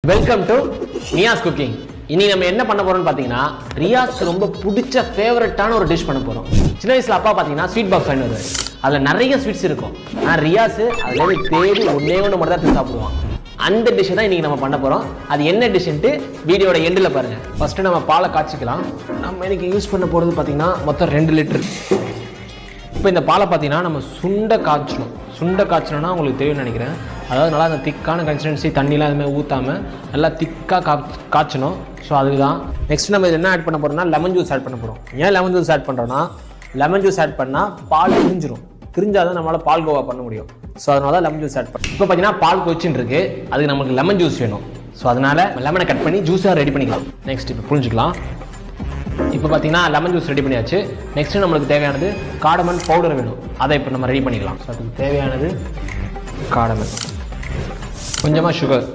Welcome to Niyas cooking. இன்னைக்கு நம்ம என்ன பண்ண போறோம்னு பாத்தீங்கன்னா ரியாஸ் ரொம்ப பிடிச்ச ஃபேவரட்டான ஒரு டிஷ் பண்ண போறோம். சின்ன வயசுல அப்பா பாத்தீங்கன்னா ஸ்வீட் பாக்ஸ் வாங்கி வருவாரு. அதுல நிறைய ஸ்வீட்ஸ் இருக்கும். ஆனா ரியாஸ் அதுல தேடி ஒன்னே ஒன்று மட்டும் தான் சாப்பிடுவான். அந்த டிஷ் தான் இன்னைக்கு நம்ம பண்ண போறோம். அது என்ன டிஷ்ன்ட்டு வீடியோட எண்டில் பாருங்க. ஃபர்ஸ்ட் நம்ம பாலை காய்ச்சிக்கலாம். நம்ம இன்னைக்கு யூஸ் பண்ண போறது பாத்தீங்கன்னா மொத்தம் 2 லிட்டர். இப்போ இந்த பாலை பார்த்தீங்கன்னா நம்ம சுண்டை காய்ச்சணும்னா உங்களுக்கு தெரியும்னு நினைக்கிறேன். அதாவது நல்லா அந்த திக்கான கன்சிஸ்டன்சி, தண்ணிலாம் எதுவுமே ஊற்றாமல் நல்லா திக்காக காய்ச்சணும். ஸோ அதுக்கு தான் நெக்ஸ்ட் நம்ம இது என்ன ஆட் பண்ண போகிறோம்னா லெமன் ஜூஸ் ஆட் பண்ண போகிறோம். ஏன் லெமன் ஜூஸ் ஆட் பண்ணுறோன்னா லெமன் ஜூஸ் ஆட் பண்ணால் பால் திரிஞ்சால் தான் நம்மளால் பால் கோவா பண்ண முடியும். ஸோ அதனால தான் லெமன் ஜூஸ் ஆட் பண்ணோம். இப்போ பார்த்தீங்கன்னா பால் கொச்சின்னு இருக்கு, அதுக்கு நமக்கு லெமன் ஜூஸ் வேணும். ஸோ அதனால லெமனை கட் பண்ணி ஜூஸாக ரெடி பண்ணிக்கலாம். நெக்ஸ்ட் இப்போ புரிஞ்சுக்கலாம். இப்போ பார்த்தீங்கன்னா லெமன் ஜூஸ் ரெடி பண்ணியாச்சு. நெக்ஸ்ட்டு நம்மளுக்கு தேவையானது காடமன் பவுடர் வேணும். அதை இப்போ நம்ம ரெடி பண்ணிக்கலாம். ஸோ அதுக்கு தேவையானது காடமன், கொஞ்சமாக சுகர்,